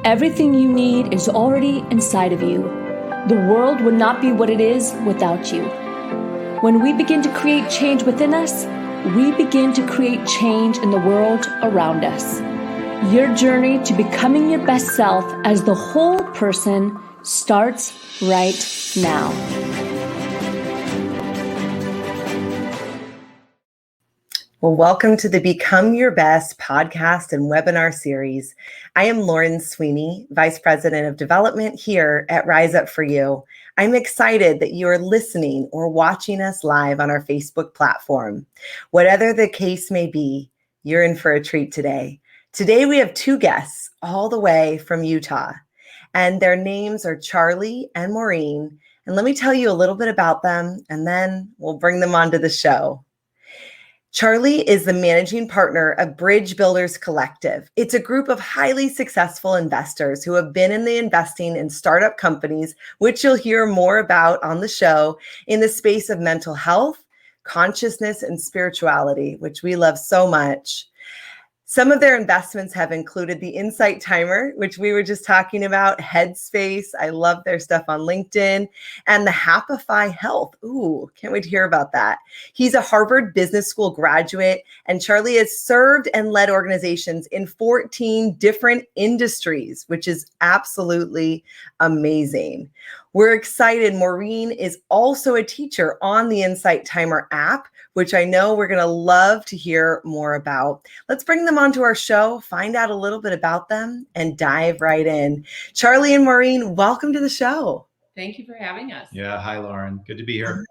Everything you need is already inside of you. The world would not be what it is without you. When we begin to create change within us, we begin to create change in the world around us. Your journey to becoming your best self as the whole person starts right now. Well, welcome to the Become Your Best podcast and webinar series. I am Lauren Sweeney, Vice President of Development here at Rise Up For You. I'm excited that you are listening or watching us live on our Facebook platform. Whatever the case may be, you're in for a treat today. Today we have two guests all the way from Utah, and their names are Charlie and Maureen. And let me tell you a little bit about them, and then we'll bring them onto the show. Charlie is the managing partner of Bridge Builders Collective. It's a group of highly successful investors who have been in the investing in startup companies, which you'll hear more about on the show, in the space of mental health, consciousness, and spirituality, which we love so much. Some of their investments have included the Insight Timer, which we were just talking about, Headspace. I love their stuff on LinkedIn, and the Happify Health. Ooh, can't wait to hear about that. He's a Harvard Business School graduate, and Charlie has served and led organizations in 14 different industries, which is absolutely amazing. We're excited. Maureen is also a teacher on the Insight Timer app, which I know we're going to love to hear more about. Let's bring them onto our show, find out a little bit about them, and dive right in. Charlie and Maureen, welcome to the show. Thank you for having us. Yeah. Hi, Lauren. Good to be here.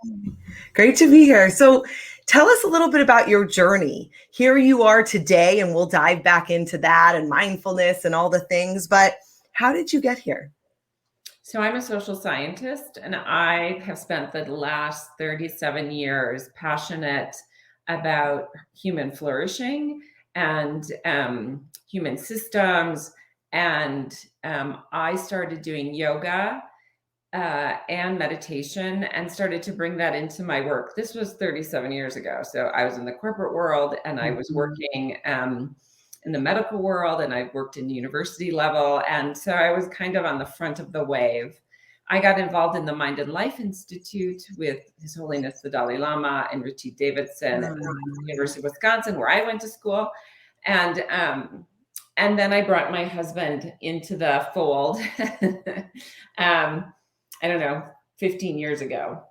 Great to be here. So tell us a little bit about your journey. Here you are today, and we'll dive back into that and mindfulness and all the things. But how did you get here? So I'm a social scientist, and I have spent the last 37 years passionate about human flourishing and human systems. And I started doing yoga and meditation and started to bring that into my work. This was 37 years ago. So I was in the corporate world, and I was working in the medical world, and I worked in university level. And so I was kind of on the front of the wave. I got involved in the Mind and Life Institute with His Holiness the Dalai Lama and Richie Davidson at the University of Wisconsin, where I went to school. And then I brought my husband into the fold, I don't know, 15 years ago.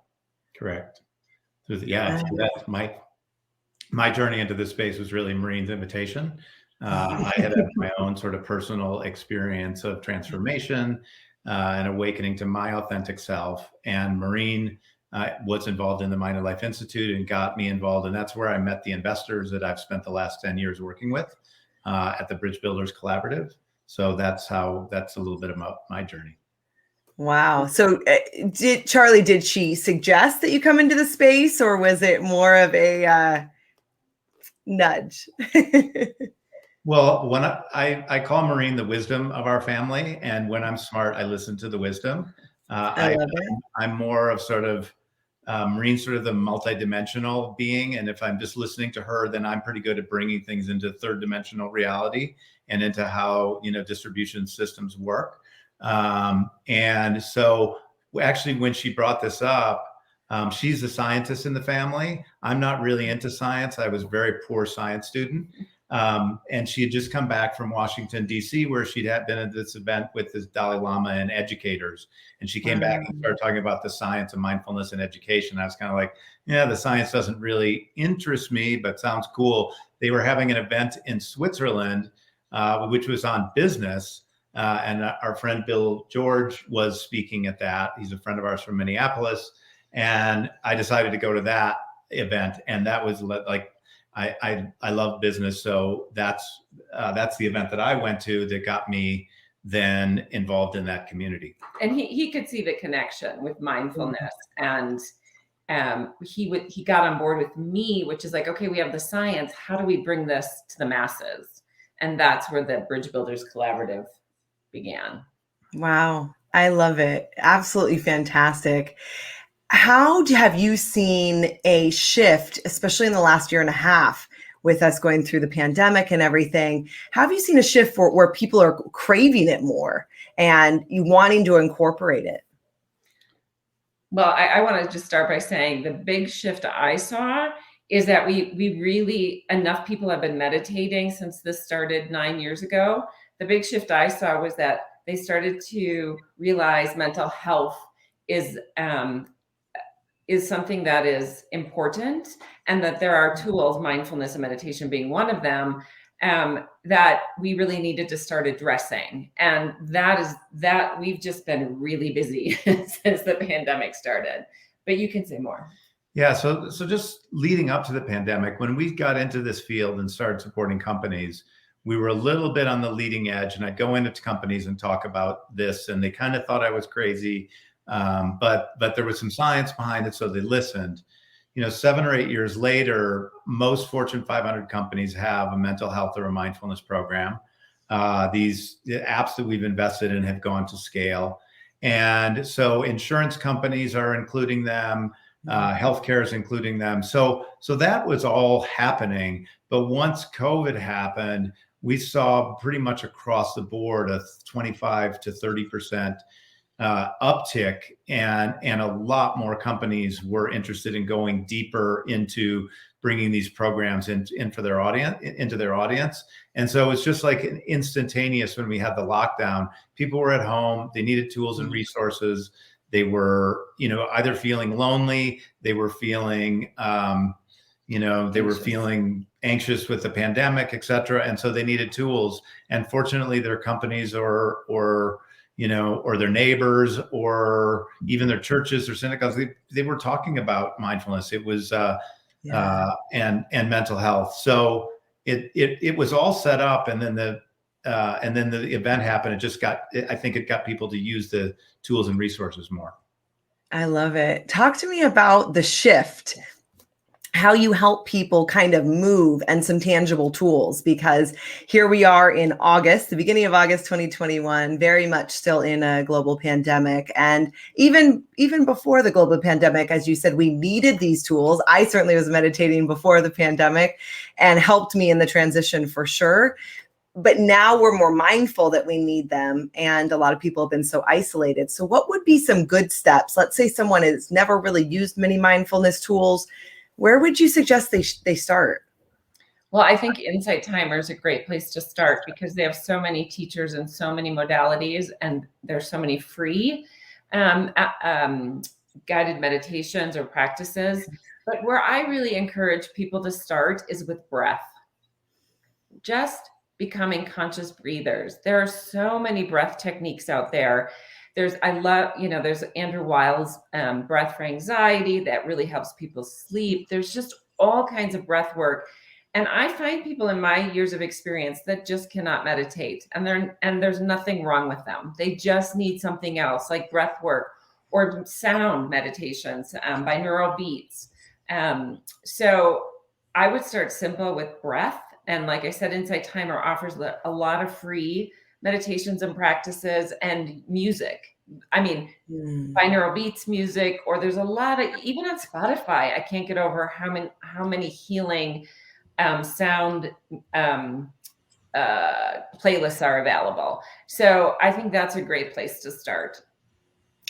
Correct. Yeah, so that's my journey into this space was really Maureen's invitation. I had my own sort of personal experience of transformation and awakening to my authentic self. And Maureen was involved in the Mind and Life Institute and got me involved. And that's where I met the investors that I've spent the last 10 years working with at the Bridge Builders Collaborative. So that's a little bit about my journey. Wow. So did she suggest that you come into the space, or was it more of a nudge? Well, when I call Maureen the wisdom of our family, and when I'm smart, I listen to the wisdom. I love it. I'm more of sort of Maureen's sort of the multidimensional being, and if I'm just listening to her, then I'm pretty good at bringing things into third dimensional reality and into how distribution systems work. And so, actually, when she brought this up, she's a scientist in the family. I'm not really into science. I was a very poor science student. And she had just come back from Washington, D.C., where she'd been at this event with this Dalai Lama and educators. And she came back and started talking about the science of mindfulness and education. I was kind of like, yeah, the science doesn't really interest me, but sounds cool. They were having an event in Switzerland, which was on business. And our friend Bill George was speaking at that. He's a friend of ours from Minneapolis. And I decided to go to that event. And that was like, I love business, so that's the event that I went to that got me then involved in that community. And he could see the connection with mindfulness, and he got on board with me, which is like, okay, we have the science. How do we bring this to the masses? And that's where the Bridge Builders Collaborative began. Wow, I love it. Absolutely fantastic. How have you seen a shift, especially in the last year and a half, with us going through the pandemic and everything. Have you seen a shift where people are craving it more and you wanting to incorporate it? Well, I want to just start by saying the big shift I saw is that we really, enough people have been meditating since this started 9 years ago. The big shift I saw was that they started to realize mental health is something that is important, and that there are tools, mindfulness and meditation being one of them, that we really needed to start addressing. And that we've just been really busy since the pandemic started. But you can say more. Yeah, so just leading up to the pandemic, when we got into this field and started supporting companies, we were a little bit on the leading edge, and I'd go into companies and talk about this, and they kind of thought I was crazy. But there was some science behind it, so they listened. 7 or 8 years later, most Fortune 500 companies have a mental health or a mindfulness program. These apps that we've invested in have gone to scale. And so insurance companies are including them, healthcare is including them. So that was all happening. But once COVID happened, we saw pretty much across the board a 25 to 30% uptick, and a lot more companies were interested in going deeper into bringing these programs into their audience. And so it's just like instantaneous. When we had the lockdown, people were at home, they needed tools and resources. They were, either feeling lonely, they were feeling, feeling anxious with the pandemic, et cetera. And so they needed tools. And fortunately, their companies or their neighbors or even their churches or synagogues, they were talking about mindfulness. It was, and mental health. So it was all set up, and then the event happened. I think it got people to use the tools and resources more. I love it. Talk to me about the shift, how you help people kind of move, and some tangible tools, because here we are in August, the beginning of August 2021, very much still in a global pandemic. And even before the global pandemic, as you said, we needed these tools. I certainly was meditating before the pandemic and helped me in the transition for sure. But now we're more mindful that we need them. And a lot of people have been so isolated. So what would be some good steps? Let's say someone has never really used many mindfulness tools. Where would you suggest they start? Well, I think Insight Timer is a great place to start, because they have so many teachers and so many modalities, and there's so many free guided meditations or practices. But where I really encourage people to start is with breath. Just becoming conscious breathers. There are so many breath techniques out there. There's Andrew Weil's breath for anxiety that really helps people sleep. There's just all kinds of breath work. And I find people in my years of experience that just cannot meditate, and there's nothing wrong with them. They just need something else, like breath work or sound meditations by neural beats. So I would start simple with breath. And like I said, Insight Timer offers a lot of free meditations and practices and music. I mean, binaural beats music, or there's a lot of, even on Spotify, I can't get over how many healing sound playlists are available. So I think that's a great place to start.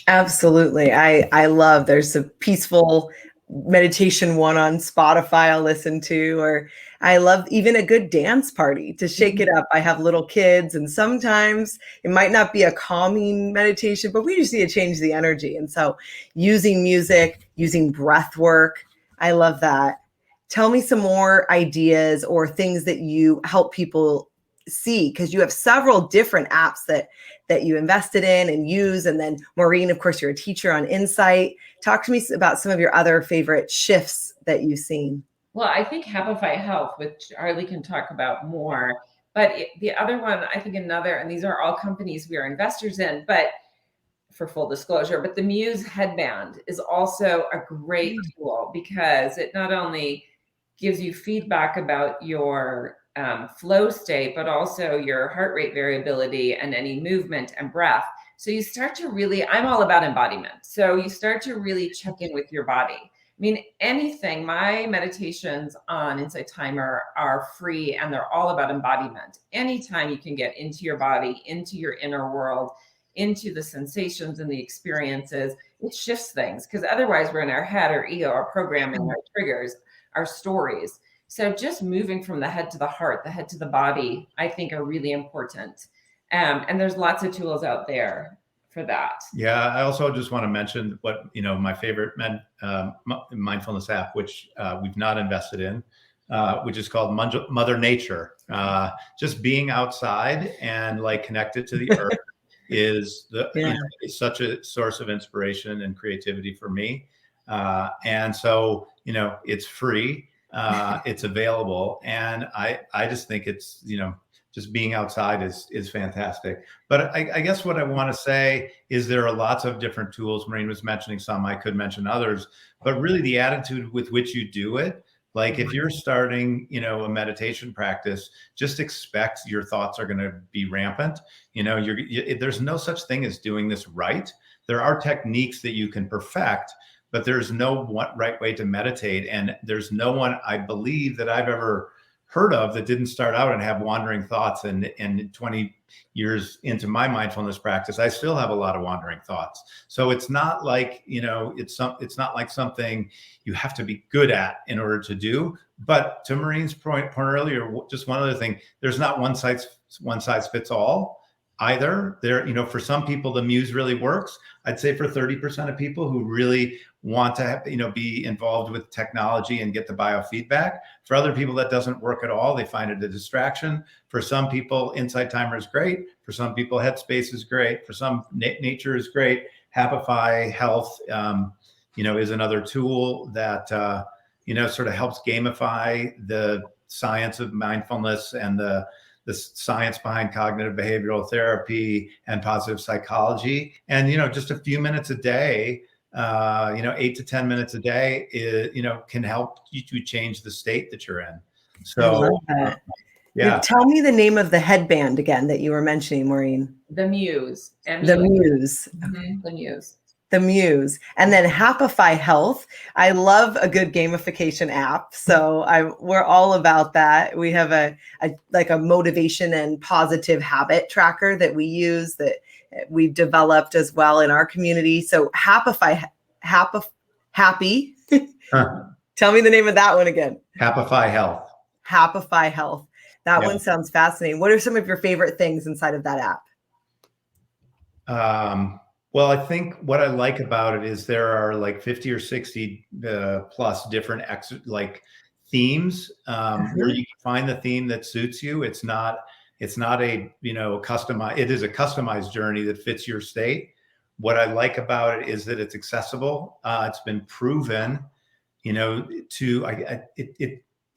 Absolutely. I love, there's a peaceful meditation one on Spotify I'll listen to, or I love even a good dance party to shake it up. I have little kids, and sometimes it might not be a calming meditation, but we just need to change the energy. And so using music, using breath work, I love that. Tell me some more ideas or things that you help people see, because you have several different apps that you invested in and use. And then Maureen, of course, you're a teacher on Insight. Talk to me about some of your other favorite shifts that you've seen. Well, I think Happify Health, which Charlie can talk about more. But the other one, I think and these are all companies we are investors in, but for full disclosure, but the Muse headband is also a great tool, because it not only gives you feedback about your flow state, but also your heart rate variability and any movement and breath. So you start to really, I'm all about embodiment. So you start to really check in with your body. mean, anything, my meditations on Insight Timer are free and they're all about embodiment. Anytime you can get into your body, into your inner world, into the sensations and the experiences, it shifts things, because otherwise we're in our head, our ego, our programming, our triggers, our stories. So just moving from the head to the heart, the head to the body, I think are really important. And there's lots of tools out there for that. Yeah, I also just want to mention what, my favorite mindfulness app, which we've not invested in, which is called Mother Nature. Just being outside and like connected to the earth is is such a source of inspiration and creativity for me. And so, it's free, it's available. And I just think it's, just being outside is fantastic. But I guess what I want to say is there are lots of different tools. Maureen was mentioning some, I could mention others, but really the attitude with which you do it. Like if you're starting, a meditation practice, just expect your thoughts are going to be rampant. There's no such thing as doing this right. There are techniques that you can perfect, but there's no right way to meditate. And there's no one, I believe, that I've ever heard of that didn't start out and have wandering thoughts. And 20 years into my mindfulness practice, I still have a lot of wandering thoughts. So it's not like, it's not like something you have to be good at in order to do. But to Maureen's point earlier, just one other thing, there's not one size fits all either. There, for some people, the muse really works. I'd say for 30% of people who really want to be involved with technology and get the biofeedback. For other people, that doesn't work at all. They find it a distraction. For some people, Insight Timer is great. For some people, Headspace is great. For some, nature is great. Happify Health, is another tool that, sort of helps gamify the science of mindfulness and the science behind cognitive behavioral therapy and positive psychology. And, just a few minutes a day, 8 to 10 minutes a day, can help you to change the state that you're in. So, I love that. Yeah. Tell me the name of the headband again that you were mentioning, Maureen. The Muse. The Muse. Mm-hmm. The Muse. The Muse. And then Happify Health. I love a good gamification app. So we're all about that. We have a motivation and positive habit tracker that we use that we've developed as well in our community. So Happy. Tell me the name of that one again. Happify Health. Happify Health. That one sounds fascinating. What are some of your favorite things inside of that app? Well, I think what I like about it is there are like 50 or 60 plus different themes where you can find the theme that suits you. It's not a customized. It is a customized journey that fits your state. What I like about it is that it's accessible. It's been proven,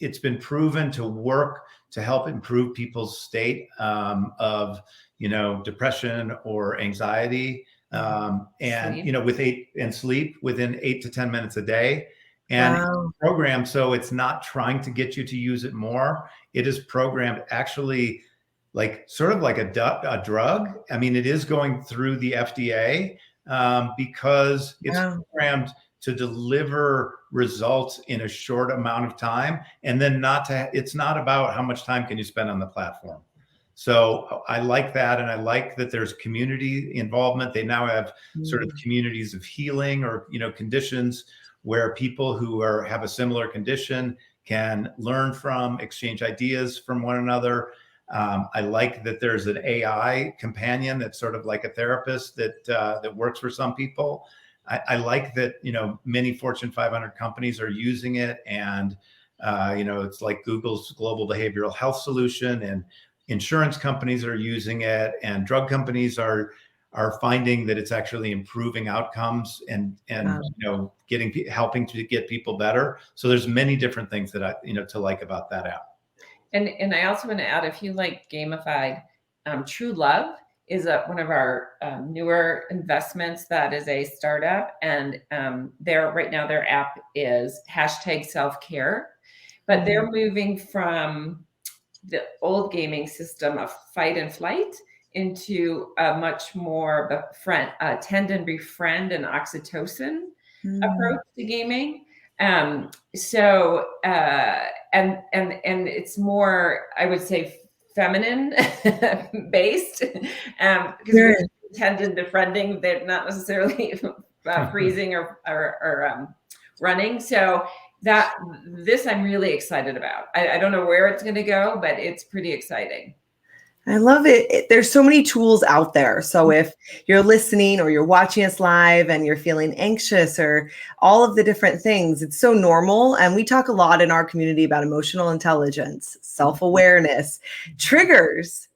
it's been proven to work to help improve people's state of depression or anxiety. And sleep within 8 to 10 minutes a day. And it's programmed so it's not trying to get you to use it more. It is programmed actually sort of like a drug. I mean, it is going through the FDA because it's programmed to deliver results in a short amount of time. And then it's not about how much time can you spend on the platform. So I like that. And I like that there's community involvement. They now have sort of communities of healing or, conditions where people who have a similar condition can learn from, exchange ideas from one another. I like that there's an AI companion that's sort of like a therapist that works for some people. I like that, many Fortune 500 companies are using it. And, it's like Google's global behavioral health solution, and insurance companies are using it, and drug companies are finding that it's actually improving outcomes and helping to get people better. So there's many different things that to like about that app. And I also want to add, if you like gamified, True Love is one of our newer investments. That is a startup, and right now their app is #selfcare, but they're moving from the old gaming system of fight and flight into a much more tend and befriend and oxytocin approach to gaming. And it's more, I would say, feminine based, because Sure. we're intended befriending, they're not necessarily freezing or running. So this I'm really excited about. I don't know where it's going to go, but it's pretty exciting. I love it. There's so many tools out there. So if you're listening or you're watching us live and you're feeling anxious or all of the different things, it's so normal. And we talk a lot in our community about emotional intelligence, self-awareness, triggers.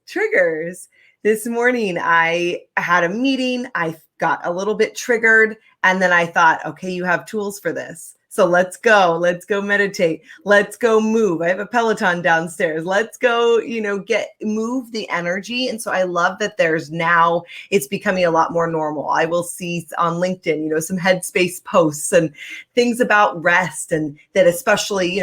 This morning, I had a meeting. I got a little bit triggered. And then I thought, okay, you have tools for this. So let's go meditate. Let's go move. I have a Peloton downstairs. Let's go, move the energy. And so I love that it's becoming a lot more normal. I will see on LinkedIn, some headspace posts and things about rest, and that especially,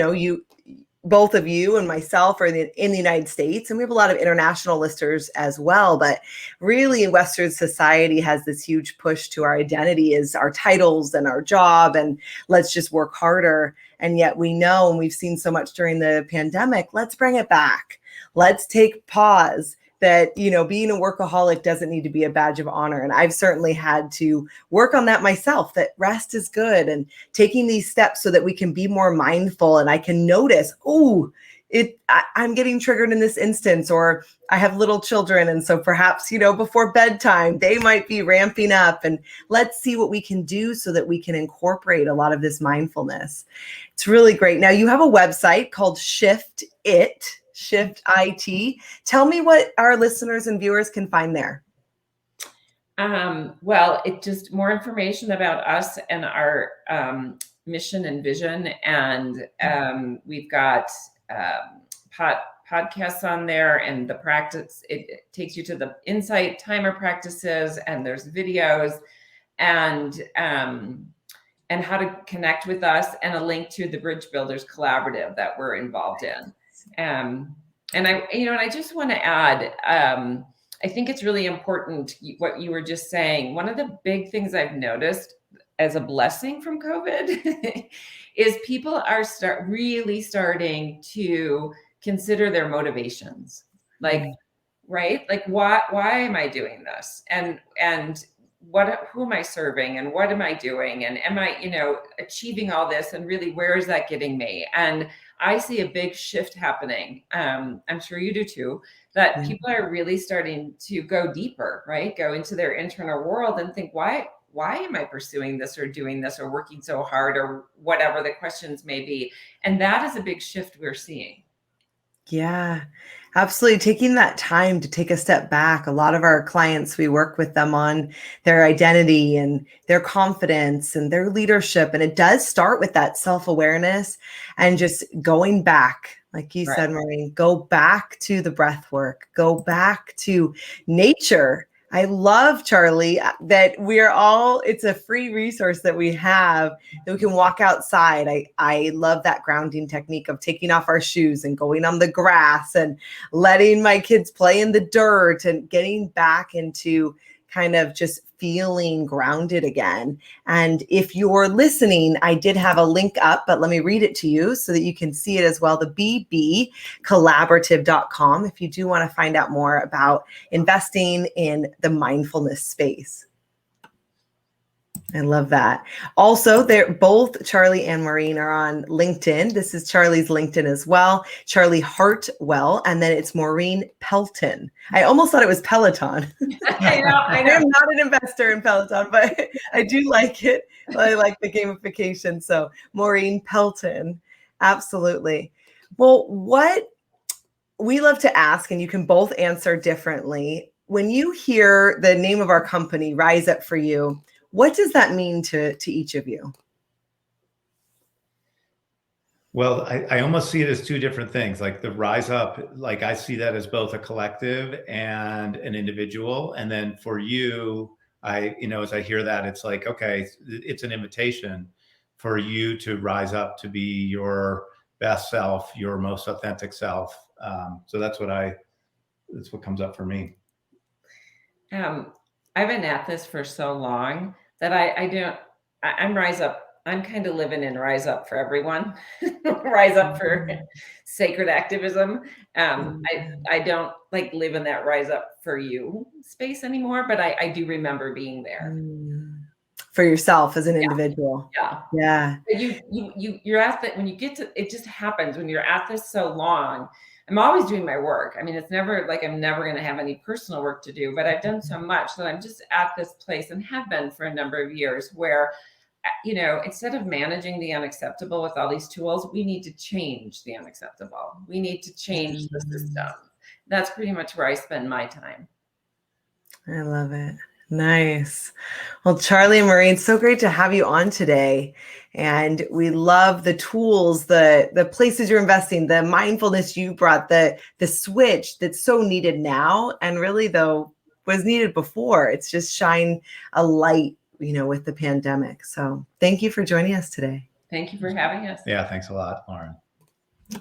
both of you and myself are in the United States, and we have a lot of international listeners as well. But really, Western society has this huge push to our identity is our titles and our job, and let's just work harder. And yet we know, and we've seen so much during the pandemic, let's bring it back. Let's take pause. That, being a workaholic doesn't need to be a badge of honor. And I've certainly had to work on that myself, that rest is good, and taking these steps so that we can be more mindful. And I can notice, I'm getting triggered in this instance, or I have little children. And so perhaps, before bedtime, they might be ramping up, and let's see what we can do so that we can incorporate a lot of this mindfulness. It's really great. Now you have a website called Shift It. Tell me what our listeners and viewers can find there. Well, it just more information about us and our mission and vision. And we've got podcasts on there, and the practice, it takes you to the insight timer practices, and there's videos and how to connect with us, and a link to the Bridge Builders Collaborative that we're involved in. And I just want to add, I think it's really important what you were just saying. One of the big things I've noticed as a blessing from COVID is people are really starting to consider their motivations. Like, right? Like, why am I doing this? And who am I serving, and what am I doing? And am I, achieving all this? And really, where is that getting me? And I see a big shift happening. I'm sure you do too, that people are really starting to go deeper, right? Go into their internal world and think, why am I pursuing this or doing this or working so hard, or whatever the questions may be? And that is a big shift we're seeing. Yeah, absolutely. Taking that time to take a step back. A lot of our clients, we work with them on their identity and their confidence and their leadership. And it does start with that self-awareness and just going back, like you said, Maureen, go back to the breath work, go back to nature. I love, Charlie, that it's a free resource that we have, that we can walk outside. I love that grounding technique of taking off our shoes and going on the grass and letting my kids play in the dirt and getting back into kind of just feeling grounded again. And if you're listening, I did have a link up, but let me read it to you so that you can see it as well. The bbcollaborative.com if you do want to find out more about investing in the mindfulness space. I love that. Also, they're both Charlie and Maureen are on LinkedIn. This is Charlie's LinkedIn as well. Charlie Hartwell, and then it's Maureen Pelton. I almost thought it was Peloton. I know. I am not an investor in Peloton, but I do like it. I like the gamification. So Maureen Pelton, absolutely. Well, what we love to ask, and you can both answer differently. When you hear the name of our company, Rise Up For You, what does that mean to each of you? Well, I almost see it as two different things. Like the Rise Up, like I see that as both a collective and an individual. And then for you, as I hear that, it's like, okay, it's an invitation for you to rise up to be your best self, your most authentic self. So that's what comes up for me. I've been at this for so long that I'm Rise Up I'm kind of living in Rise Up for everyone, Rise Up for sacred activism. I don't like live in that Rise Up for you space anymore, but I do remember being there. For yourself as an individual. Yeah. You're at that when you get to, it just happens when you're at this so long. I'm always doing my work. I mean, it's never like I'm never going to have any personal work to do, but I've done so much that I'm just at this place and have been for a number of years where, instead of managing the unacceptable with all these tools, we need to change the unacceptable. We need to change the system. That's pretty much where I spend my time. I love it. Nice. Well, Charlie and Maureen, so great to have you on today. And we love the tools, the places you're investing, the mindfulness you brought, the switch that's so needed now. And really, though, was needed before. It's just shine a light, with the pandemic. So thank you for joining us today. Thank you for having us. Yeah, thanks a lot, Lauren.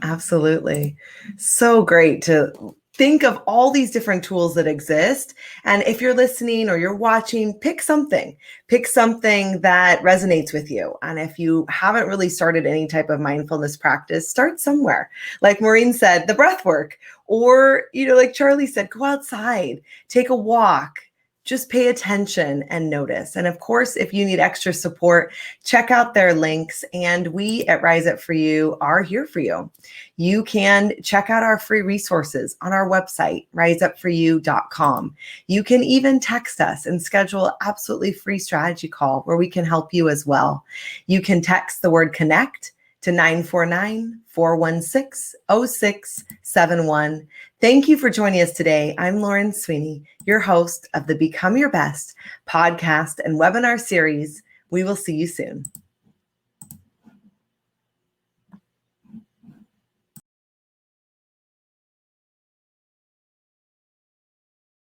Absolutely. So great to think of all these different tools that exist. And if you're listening or you're watching, pick something that resonates with you. And if you haven't really started any type of mindfulness practice, start somewhere. Like Maureen said, the breath work, or, like Charlie said, go outside, take a walk. Just pay attention and notice. And of course, if you need extra support, check out their links. And we at Rise Up For You are here for you. You can check out our free resources on our website, riseupforyou.com. You can even text us and schedule an absolutely free strategy call where we can help you as well. You can text the word connect to 949-416-0671. Thank you for joining us today. I'm Lauren Sweeney, your host of the Become Your Best podcast and webinar series. We will see you soon.